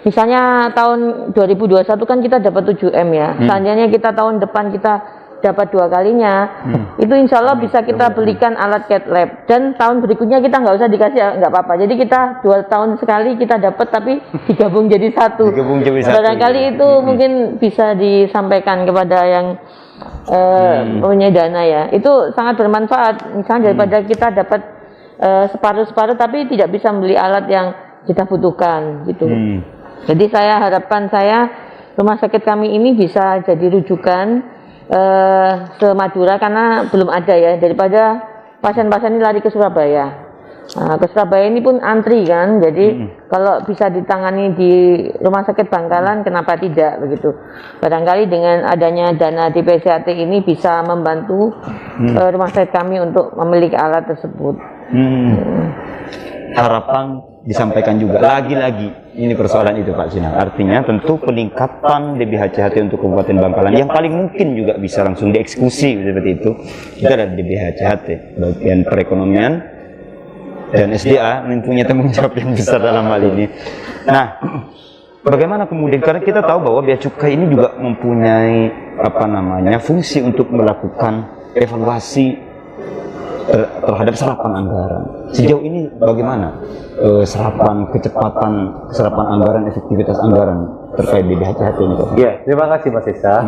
Misalnya tahun 2021 kan kita dapat 7M ya. Seandainya kita tahun depan kita dapat 2 kalinya, itu insya Allah bisa kita belikan alat cath lab, dan tahun berikutnya kita nggak usah dikasih, nggak apa-apa. Jadi kita 2 tahun sekali kita dapat, tapi digabung jadi satu. Barangkali itu mungkin bisa disampaikan kepada yang punya dana ya. Itu sangat bermanfaat. Misalnya daripada kita dapat separuh-separuh, tapi tidak bisa membeli alat yang kita butuhkan gitu. Jadi harapan saya rumah sakit kami ini bisa jadi rujukan se-Madura, karena belum ada ya, daripada pasien-pasien ini lari ke Surabaya. Nah, ke Surabaya ini pun antri kan, jadi kalau bisa ditangani di Rumah Sakit Bangkalan, kenapa tidak begitu. Barangkali dengan adanya dana DPCAT ini bisa membantu rumah sakit kami untuk memiliki alat tersebut. Harapan disampaikan juga lagi-lagi ini persoalan itu Pak Sinar. Artinya tentu peningkatan DBHCHT untuk Kabupaten Bangkalan yang paling mungkin juga bisa langsung dieksekusi seperti itu adalah DBHCHT, bagian perekonomian dan SDA mempunyai tanggung jawab yang besar dalam hal ini. Nah, bagaimana kemudian, karena kita tahu bahwa bea cukai ini juga mempunyai fungsi untuk melakukan evaluasi terhadap serapan anggaran. Sejauh ini bagaimana kecepatan serapan anggaran, efektivitas anggaran terkait BPHCHT ini, Pak? Ya, terima kasih Mas Esa.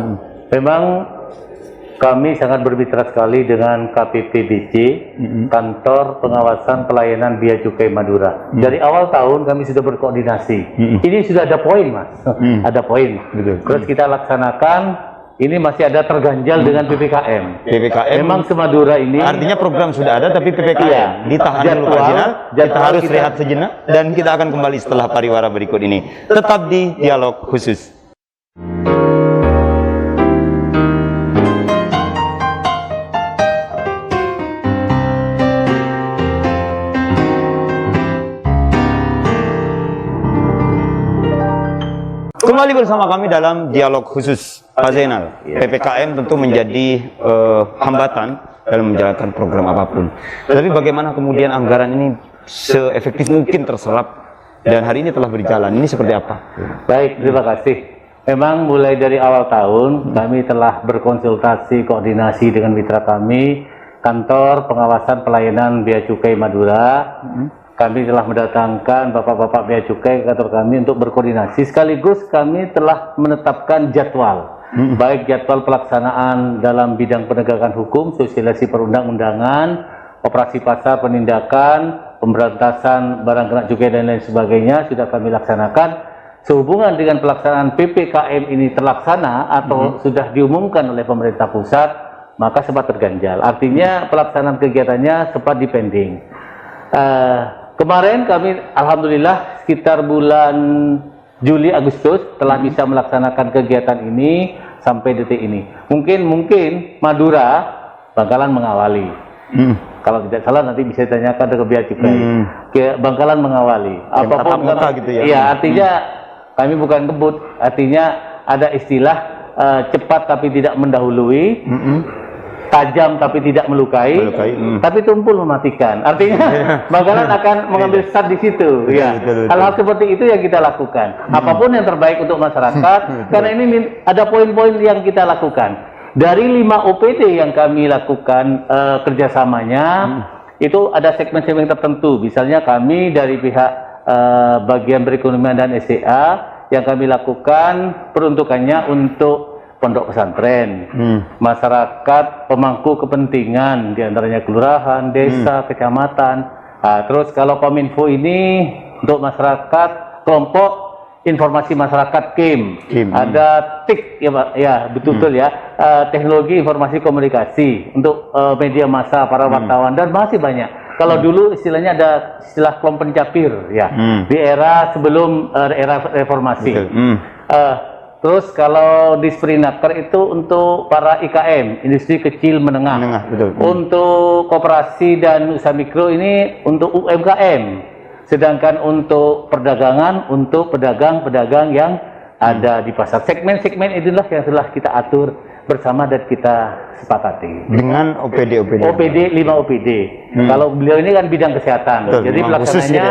Memang kami sangat bermitra sekali dengan KPPBC, Kantor Pengawasan Pelayanan Bea Cukai Madura. Dari awal tahun kami sudah berkoordinasi. Ini sudah ada poin, Mas. Ada poin. Terus kita laksanakan. Ini masih ada terganjal dengan PPKM. PPKM Memang Semadura ini artinya program sudah ada, tapi PPKM Iya. ditahan dulu Pak Jinal. Kita harus rehat sejenak dan kita akan kembali setelah pariwara berikut ini. Tetap di Dialog Khusus. Kembali bersama kami dalam Dialog Khusus, Pak Zainal. PPKM tentu menjadi hambatan dalam menjalankan program apapun. Tapi bagaimana kemudian anggaran ini seefektif mungkin terserap dan hari ini telah berjalan, ini seperti apa? Baik, terima kasih. Memang mulai dari awal tahun kami telah berkonsultasi, koordinasi dengan mitra kami, Kantor Pengawasan Pelayanan Bea Cukai Madura. Kami telah mendatangkan bapak-bapak bea cukai ke kantor kami untuk berkoordinasi, sekaligus kami telah menetapkan jadwal, baik jadwal pelaksanaan dalam bidang penegakan hukum, sosialisasi perundang-undangan, operasi pasar, penindakan, pemberantasan barang kena cukai dan lain sebagainya sudah kami laksanakan. Sehubungan dengan pelaksanaan PPKM ini terlaksana atau sudah diumumkan oleh pemerintah pusat, maka sempat terganjal. Artinya pelaksanaan kegiatannya sempat dipending. Kemarin kami alhamdulillah sekitar bulan Juli Agustus telah bisa melaksanakan kegiatan ini sampai detik ini. Mungkin Madura Bangkalan mengawali. Kalau tidak salah nanti bisa ditanyakan ke Bea Cukai. Bangkalan mengawali. Apapun gitu ya. Iya, artinya kami bukan kebut, artinya ada istilah cepat tapi tidak mendahului. Tajam tapi tidak melukai, tapi tumpul mematikan. Artinya Bangkalan akan mengambil start di situ. Ya, hal-hal seperti itu yang kita lakukan. Apapun yang terbaik untuk masyarakat. Karena ini ada poin-poin yang kita lakukan. Dari 5 OPD yang kami lakukan kerjasamanya, itu ada segmen-segmen tertentu. Misalnya kami dari pihak bagian perekonomian dan SDA yang kami lakukan peruntukannya untuk pondok pesantren, masyarakat pemangku kepentingan, diantaranya kelurahan, desa, kecamatan. Nah, terus kalau Kominfo ini untuk masyarakat, kelompok informasi masyarakat KIM, ada TIK ya Pak, ya betul-betul ya, teknologi informasi komunikasi untuk media massa, para wartawan dan masih banyak. Kalau dulu istilahnya ada istilah kelompok pencapir ya, di era sebelum era reformasi. Terus kalau di Sprinaker itu untuk para IKM, industri kecil menengah. Untuk koperasi dan usaha mikro ini untuk UMKM. Sedangkan untuk perdagangan, untuk pedagang-pedagang yang ada di pasar. Segmen-segmen itulah yang telah kita atur bersama dan kita sepakati. Dengan OPD 5 OPD. Kalau beliau ini kan bidang kesehatan. Jadi pelaksananya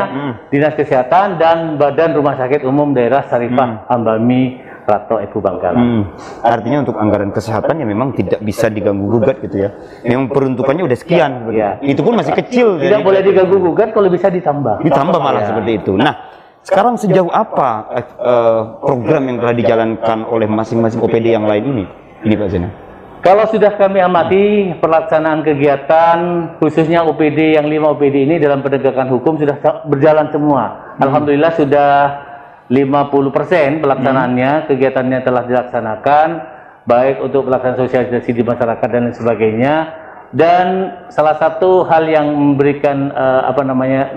Dinas Kesehatan dan Badan Rumah Sakit Umum Daerah Sarifah Ambami Rato Ebu Bangkalan. Artinya untuk anggaran kesehatan ya memang tidak bisa diganggu-gugat gitu ya. Memang peruntukannya udah sekian. Ya. Itu pun masih kecil. Tidak boleh diganggu-gugat, kalau bisa ditambah. Ditambah malah seperti itu. Nah, sekarang sejauh apa program yang telah dijalankan oleh masing-masing OPD yang lain ini? Ini Pak Zainal. Kalau sudah kami amati pelaksanaan kegiatan, khususnya OPD yang 5 OPD ini dalam penegakan hukum sudah berjalan semua. Alhamdulillah sudah 50% pelaksanaannya, kegiatannya telah dilaksanakan, baik untuk pelaksanaan sosialisasi di masyarakat dan lain sebagainya. Dan salah satu hal yang memberikan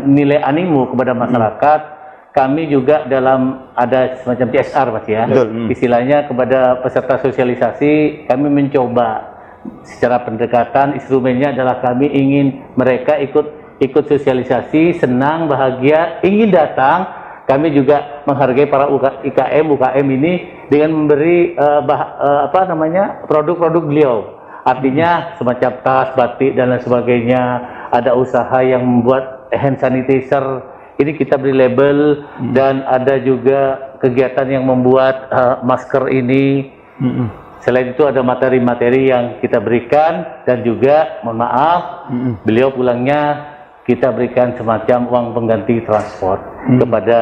nilai animo kepada masyarakat, kami juga dalam ada semacam CSR Mas ya, istilahnya kepada peserta sosialisasi, kami mencoba secara pendekatan, instrumennya adalah kami ingin mereka ikut sosialisasi, senang, bahagia, ingin datang. Kami juga menghargai para UKM ini dengan memberi produk-produk beliau. Artinya semacam tas, batik dan lain sebagainya. Ada usaha yang membuat hand sanitizer ini kita beri label, dan ada juga kegiatan yang membuat masker ini. Selain itu ada materi-materi yang kita berikan, dan juga mohon maaf beliau pulangnya kita berikan semacam uang pengganti transport kepada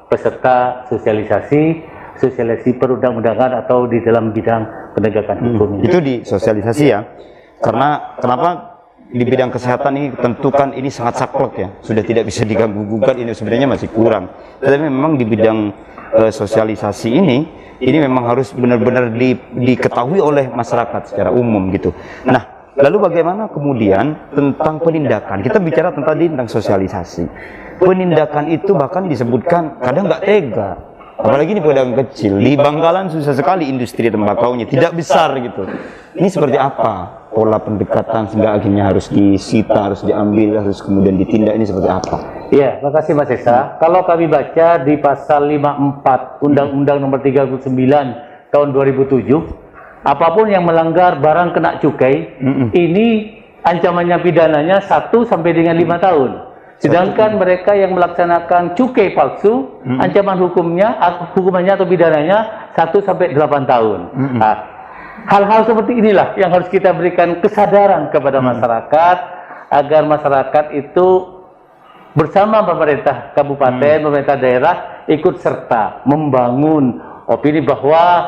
peserta sosialisasi perundang-undangan atau di dalam bidang penegakan hukum ini. Itu di sosialisasi ya. Karena kenapa di bidang kesehatan ini tentukan ini sangat saklek ya, sudah tidak bisa diganggu gugat, ini sebenarnya masih kurang. Tetapi memang di bidang sosialisasi ini memang harus benar-benar diketahui oleh masyarakat secara umum gitu. Nah, lalu bagaimana kemudian tentang penindakan? Kita bicara tentang sosialisasi. Penindakan itu bahkan disebutkan kadang nggak tega. Apalagi ini pedagang kecil di Bangkalan, susah sekali industri tembakaunya, tidak besar gitu. Ini seperti apa pola pendekatan sehingga akhirnya harus disita, harus diambil, harus kemudian ditindak, ini seperti apa? Iya, terima kasih Mas Esa. Kalau kami baca di pasal 54 Undang-Undang Nomor 39 tahun 2007, apapun yang melanggar barang kena cukai, ini ancamannya pidananya 1 sampai dengan 5 tahun. Sedangkan mereka yang melaksanakan cukai palsu, ancaman hukumannya atau pidananya 1 sampai 8 tahun. Nah, hal-hal seperti inilah yang harus kita berikan kesadaran kepada masyarakat, agar masyarakat itu bersama pemerintah kabupaten, pemerintah daerah ikut serta membangun opini bahwa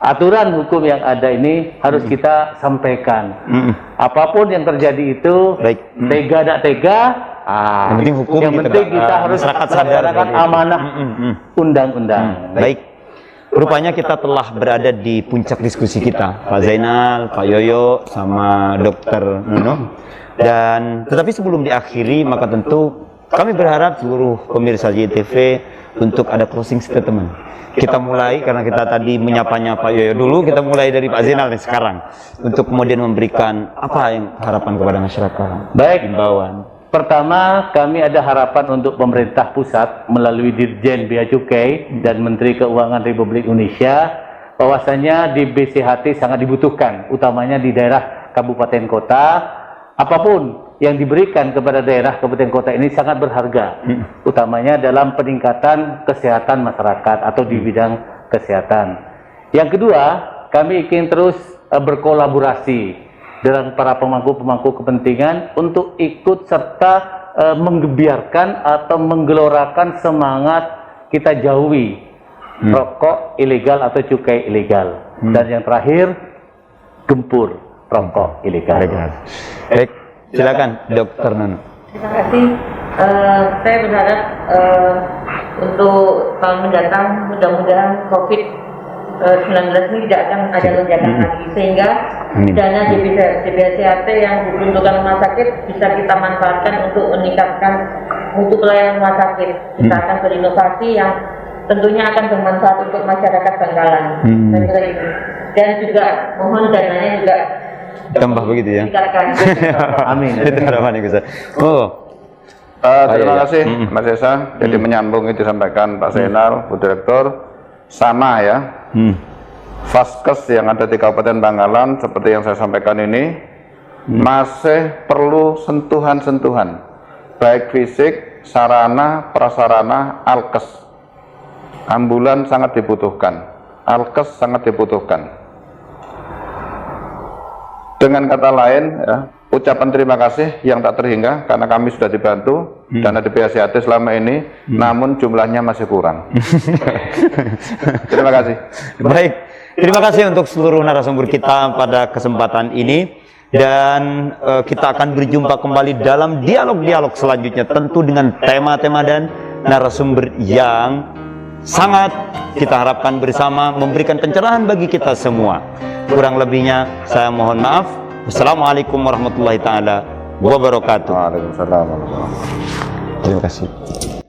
aturan hukum yang ada ini harus kita sampaikan. Apapun yang terjadi itu, tega tidak tega, yang penting hukum, yang penting kita harus masyarakat sadar amanah undang-undang. Baik. Rupanya kita telah berada di puncak diskusi kita, Pak Zainal, Pak Yoyo, sama Dr. Nuno. Dan tetapi sebelum diakhiri, maka tentu kami berharap seluruh pemirsa JTV untuk ada closing statement. Kita mulai, karena kita tadi menyapanya Pak Yoyo dulu, kita mulai dari Pak Zainal nih sekarang, untuk kemudian memberikan apa yang harapan kepada masyarakat. Baik, himbauan. Pertama, kami ada harapan untuk pemerintah pusat melalui Dirjen Bea Cukai dan Menteri Keuangan Republik Indonesia, bahwasanya di BCHT sangat dibutuhkan, utamanya di daerah kabupaten kota. Apapun yang diberikan kepada daerah kabupaten kota ini sangat berharga, utamanya dalam peningkatan kesehatan masyarakat atau di bidang kesehatan. Yang kedua, kami ingin terus berkolaborasi dengan para pemangku-pemangku kepentingan untuk ikut serta menggebiarkan atau menggelorakan semangat kita jauhi rokok ilegal atau cukai ilegal. Dan yang terakhir, gempur rokok ilegal. Baik, silakan Dokter Nuno. Terima kasih. Saya berharap untuk tahun mendatang mudah-mudahan COVID-19 ini tidak akan ada lonjakan lagi, sehingga dana DBHCHT yang diperuntukkan rumah sakit bisa kita manfaatkan untuk meningkatkan mutu pelayanan rumah sakit. Kita akan berinovasi yang tentunya akan bermanfaat untuk masyarakat Bangkalan. Dan juga mohon dananya juga tambah begitu ya. Amin. Itu harapan yang besar. Terima kasih Mas Esa. Jadi menyambung itu disampaikan Pak Zainal, Bu Direktur, sama ya. Vaskes yang ada di Kabupaten Bangkalan seperti yang saya sampaikan ini masih perlu sentuhan-sentuhan, baik fisik, sarana, prasarana, alkes. Ambulan sangat dibutuhkan, alkes sangat dibutuhkan. Dengan kata lain, ya, ucapan terima kasih yang tak terhingga karena kami sudah dibantu dana DBHCHT selama ini, namun jumlahnya masih kurang. Terima kasih. Baik, terima kasih untuk seluruh narasumber kita pada kesempatan ini, dan kita akan berjumpa kembali dalam dialog-dialog selanjutnya, tentu dengan tema-tema dan narasumber yang sangat kita harapkan bersama memberikan pencerahan bagi kita semua. Kurang lebihnya saya mohon maaf. Wassalamualaikum warahmatullahi taala wabarakatuh. Waalaikumsalam warahmatullahi wabarakatuh. Terima kasih.